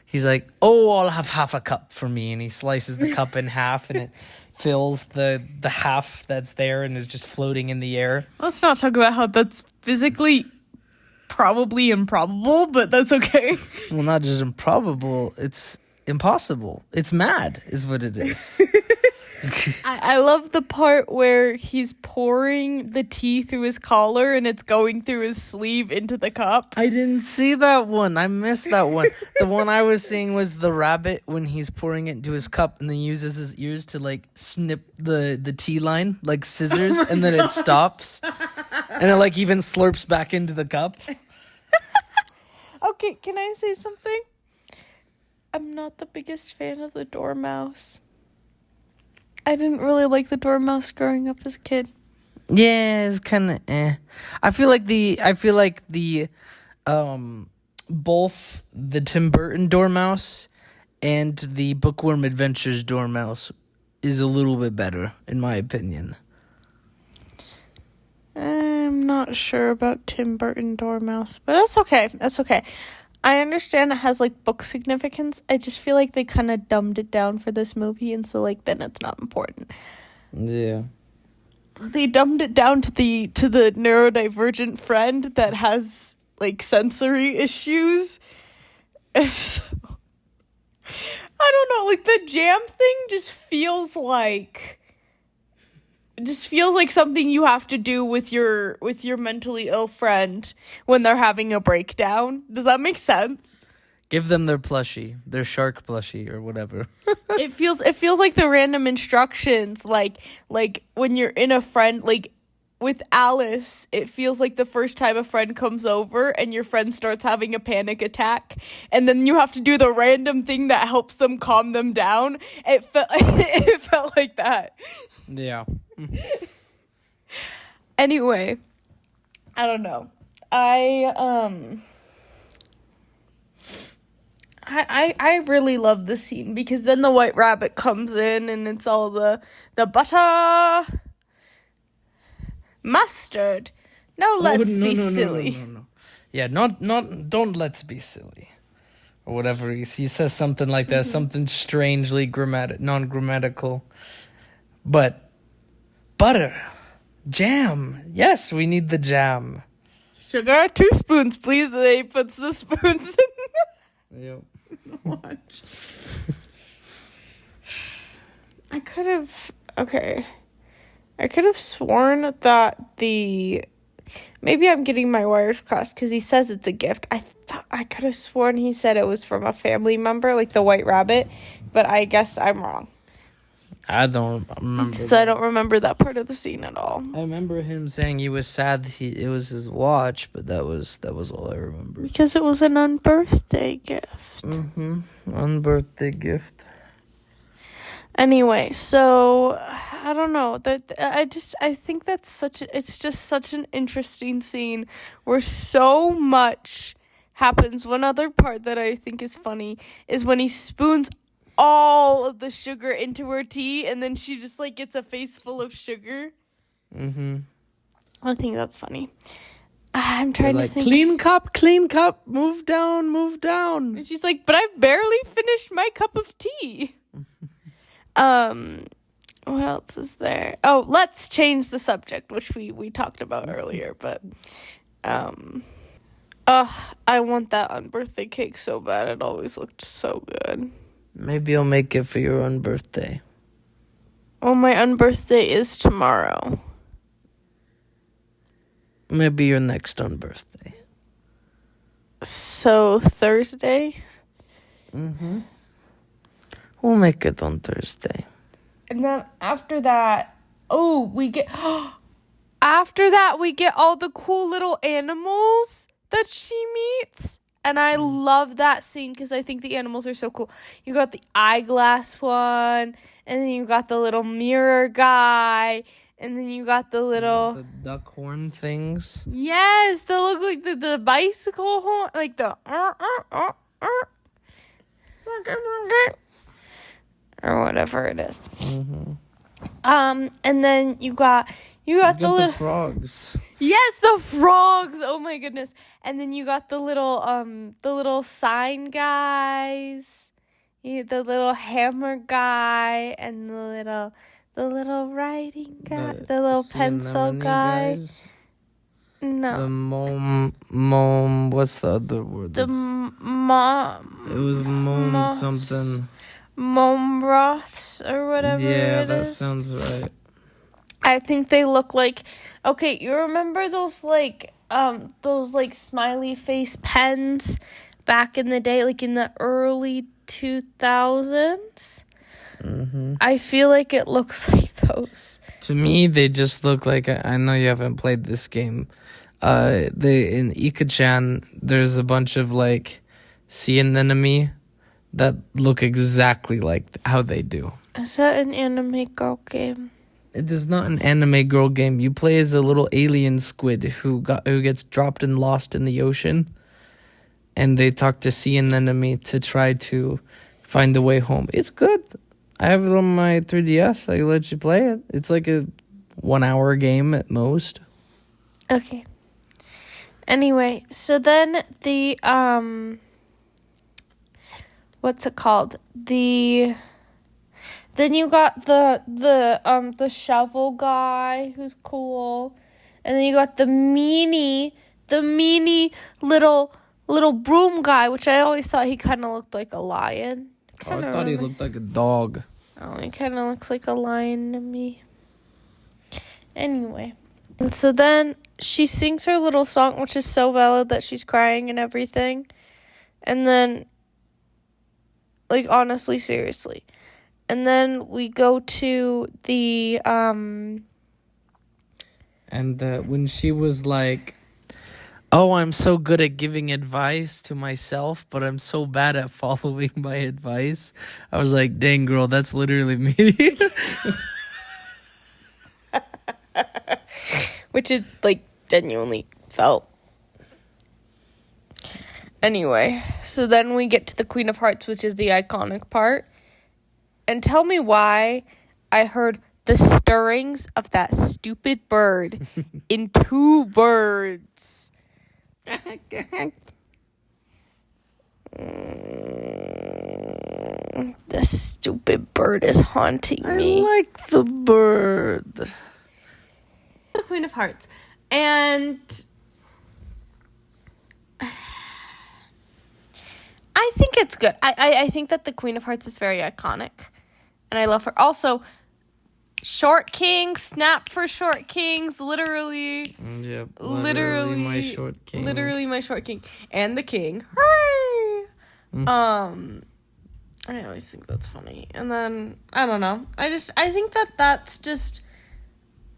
He's like, oh, I'll have half a cup for me, and he slices the cup in half, and it fills the half that's there and is just floating in the air. Let's not talk about how that's physically probably improbable, but that's okay. Well, not just improbable, it's impossible. It's mad, is what it is. I love the part where he's pouring the tea through his collar and it's going through his sleeve into the cup. I didn't see that one. I missed that one. The one I was seeing was the rabbit when he's pouring it into his cup and then uses his ears to, like, snip the tea line, like scissors, and then it stops. And it, like, even slurps back into the cup. Okay, can I say something? I'm not the biggest fan of the dormouse. I didn't really like the dormouse growing up as a kid. Yeah, it's kind of I feel like the both the Tim Burton Dormouse and the Bookworm Adventures Dormouse is a little bit better, in my opinion. I'm not sure about Tim Burton Dormouse, but that's okay. That's okay. I understand it has, like, book significance. I just feel like they kind of dumbed it down for this movie, and so, like, then it's not important. Yeah. They dumbed it down to the neurodivergent friend that has, like, sensory issues. And so, I don't know, like, the jam thing just feels like something you have to do with your mentally ill friend when they're having a breakdown. Does that make sense? Give them their plushie, their shark plushie or whatever. It feels like the random instructions, like when you're in a friend, like with Alice, it feels like the first time a friend comes over and your friend starts having a panic attack, and then you have to do the random thing that helps them calm them down. It felt like that. Yeah. Anyway, I don't know. I really love the scene because then the White Rabbit comes in and it's all the butter, mustard. Now let's be silly. No. Yeah, don't let's be silly. Or whatever he says something like that, something strangely non-grammatical. But butter, jam. Yes, we need the jam. Sugar, 2 spoons, please. They puts the spoons in. Yep. What? I could have sworn that maybe I'm getting my wires crossed because he says it's a gift. I could have sworn he said it was from a family member, like the White Rabbit, but I guess I'm wrong. I don't remember. So I don't remember that part of the scene at all. I remember him saying he was sad that it was his watch, but that was all I remember. Because it was an unbirthday gift. Unbirthday gift. Anyway, so I don't know. I think it's just such an interesting scene where so much happens. One other part that I think is funny is when he spoons all of the sugar into her tea and then she just, like, gets a face full of sugar. I think that's funny. I'm trying to think. Clean cup, move down. And she's like, but I barely finished my cup of tea. What else is there? Oh, let's change the subject, which we talked about earlier, but I want that unbirthday cake so bad. It always looked so good. Maybe I'll make it for your unbirthday. Oh, my unbirthday is tomorrow. Maybe your next unbirthday. So, Thursday? Mm-hmm. We'll make it on Thursday. And then after that, after that, we get all the cool little animals that she meets. And I love that scene because I think the animals are so cool. You got the eyeglass one, and then you got the little mirror guy, and then you got the little... The duck horn things. Yes, they look like the bicycle horn, like the... or whatever it is. Mm-hmm. And then you got the little frogs. Yes, the frogs. Oh my goodness. And then you got the little sign guys. The little hammer guy and the little writing guy, the little pencil guy. Guys? No. The mom, what's the other word? The mom. It was mom something. Mom broths or whatever it is. Yeah, that sounds right. I think they look like, okay, you remember those smiley face pens back in the day, like in the early 2000s? Mm-hmm. I feel like it looks like those. To me, they just look like, I know you haven't played this game. In Ika-chan, there's a bunch of like sea anemone that look exactly like how they do. Is that an anime girl game? It is not an anime girl game. You play as a little alien squid who gets dropped and lost in the ocean, and they talk to sea anemone to try to find the way home. It's good. I have it on my 3DS. I let you play it. It's like a 1-hour game at most. Okay. Anyway, so then the what's it called? Then you got the shovel guy who's cool. And then you got the meanie little broom guy, which I always thought he kind of looked like a lion. I thought he looked like a dog. Oh, he kind of looks like a lion to me. Anyway. And so then she sings her little song, which is so valid that she's crying and everything. And then, like, honestly, seriously. And then we go to the, And when she was like, oh, I'm so good at giving advice to myself, but I'm so bad at following my advice. I was like, dang, girl, that's literally me. which is, like, genuinely felt. Anyway, so then we get to the Queen of Hearts, which is the iconic part. And tell me why I heard the stirrings of that stupid bird in two birds. The stupid bird is haunting me. I like the bird. The Queen of Hearts. And I think it's good. I think that the Queen of Hearts is very iconic. And I love her. Also, Short King, snap for Short Kings, literally. Yep, literally my Short King. Literally my Short King. And the King. Hooray! I always think that's funny. And then, I don't know. I think that's just,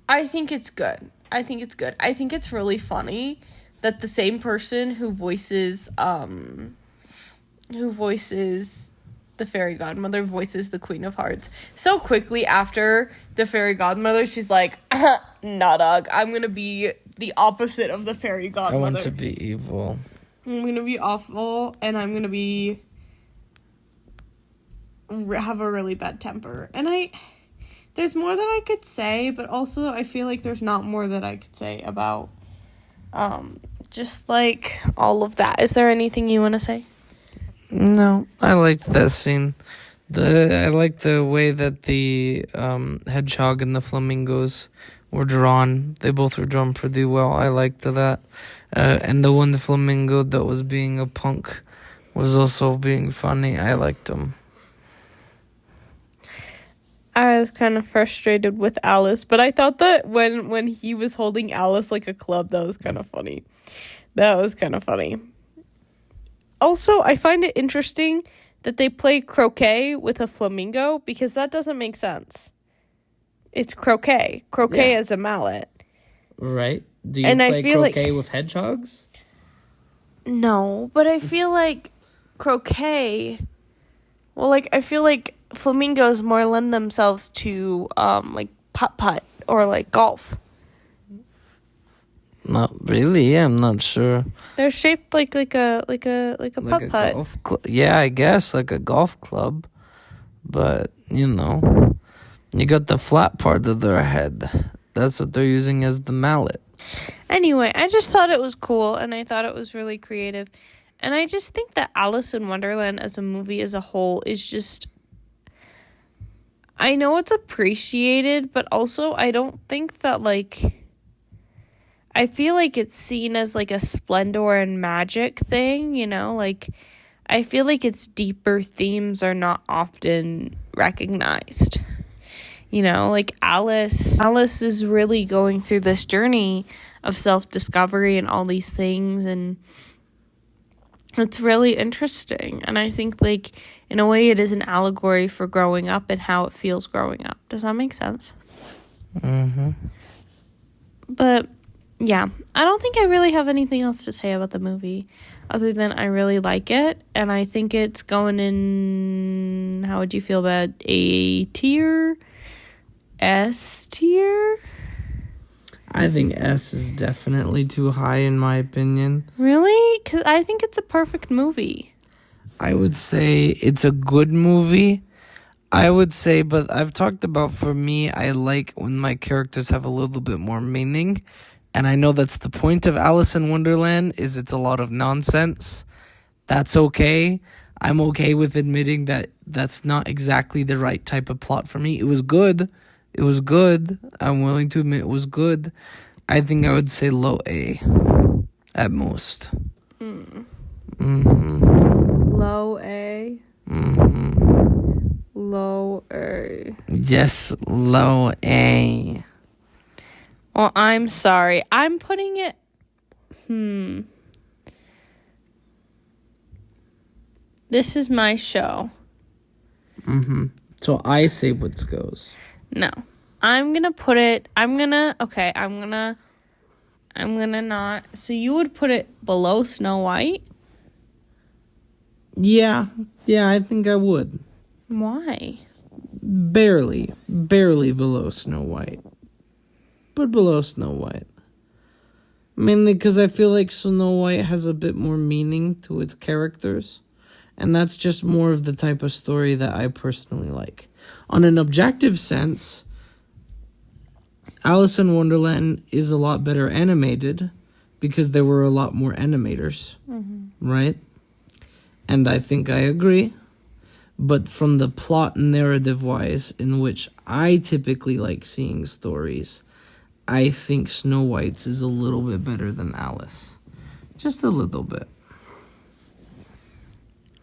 I think it's good. I think it's good. I think it's really funny that the same person who voices the fairy godmother voices the Queen of Hearts. So quickly after the fairy godmother, she's like, nah, dog, I'm gonna be the opposite of the fairy godmother. I want to be evil. I'm gonna be awful, and I'm gonna have a really bad temper. And there's more that I could say, but also I feel like there's not more that I could say about just like all of that. Is there anything you want to say? No, I liked that scene. I liked the way that the hedgehog and the flamingos were drawn. They both were drawn pretty well. I liked that. And the one, the flamingo that was being a punk, was also being funny. I liked him. I was kind of frustrated with Alice, but I thought that when he was holding Alice like a club, that was kind of funny. That was kind of funny. Also, I find it interesting that they play croquet with a flamingo because that doesn't make sense. It's croquet. Croquet is a mallet. Right? Do you play croquet with hedgehogs? No, but I feel like croquet... Well, like, I feel like flamingos more lend themselves to, like, putt-putt or, like, golf. Not really. Yeah, I'm not sure. They're shaped like a putt-putt. Yeah, I guess, like a golf club. But, you know, you got the flat part of their head. That's what they're using as the mallet. Anyway, I just thought it was cool, and I thought it was really creative. And I just think that Alice in Wonderland as a movie as a whole is just... I know it's appreciated, but also I don't think that, like... I feel like it's seen as, like, a splendor and magic thing, you know? Like, I feel like its deeper themes are not often recognized. You know, like, Alice is really going through this journey of self-discovery and all these things, and it's really interesting. And I think, like, in a way, it is an allegory for growing up and how it feels growing up. Does that make sense? Mm-hmm. But, yeah, I don't think I really have anything else to say about the movie other than I really like it, and I think it's going in, how would you feel about A tier? S tier? I think S is definitely too high in my opinion. Really? Because I think it's a perfect movie. I would say it's a good movie. I would say, but I've talked about, for me, I like when my characters have a little bit more meaning. And I know that's the point of Alice in Wonderland, is it's a lot of nonsense. That's okay. I'm okay with admitting that that's not exactly the right type of plot for me. It was good. It was good. I'm willing to admit it was good. I think I would say low A at most. Mm-hmm. Low A? Mm-hmm. Low A. Yes, low A. Well, I'm sorry. I'm putting it... This is my show. Mm-hmm. So I say what goes. No. I'm gonna put it... I'm gonna not... So you would put it below Snow White? Yeah, I think I would. Why? Barely below Snow White. But below Snow White. Mainly because I feel like Snow White has a bit more meaning to its characters. And that's just more of the type of story that I personally like. On an objective sense, Alice in Wonderland is a lot better animated because there were a lot more animators, right? And I think I agree. But from the plot narrative-wise, in which I typically like seeing stories, I think Snow White's is a little bit better than Alice. Just a little bit.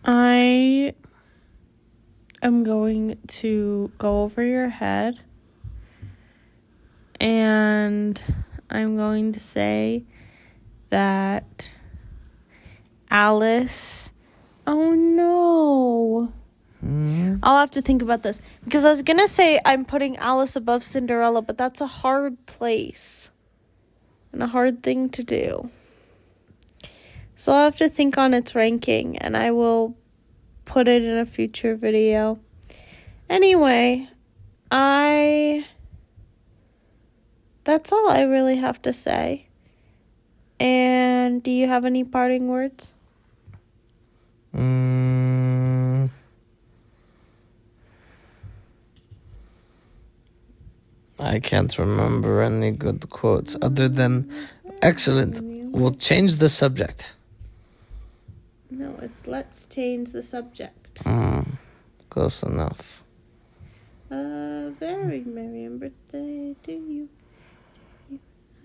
I am going to go over your head, and I'm going to say that Alice... Oh, no. I'll have to think about this. Because I was going to say I'm putting Alice above Cinderella, but that's a hard place. And a hard thing to do. So I'll have to think on its ranking, and I will put it in a future video. Anyway, that's all I really have to say. And do you have any parting words? I can't remember any good quotes other than excellent. We'll change the subject. No, it's let's change the subject. Close enough. A very merry birthday to you.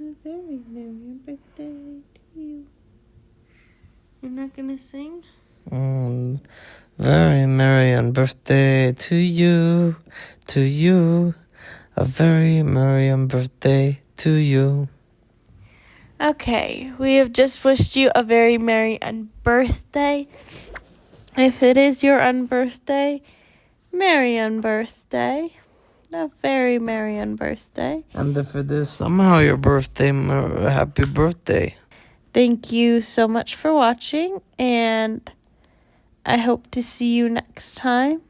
A very merry birthday to you. You're not gonna sing? Very merry on birthday to you, to you. A very merry on birthday to you. Okay, we have just wished you a very merry unbirthday. If it is your unbirthday, merry unbirthday. A very merry unbirthday. And if it is somehow your birthday, happy birthday. Thank you so much for watching, and I hope to see you next time.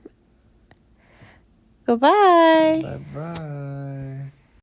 Goodbye. Bye-bye.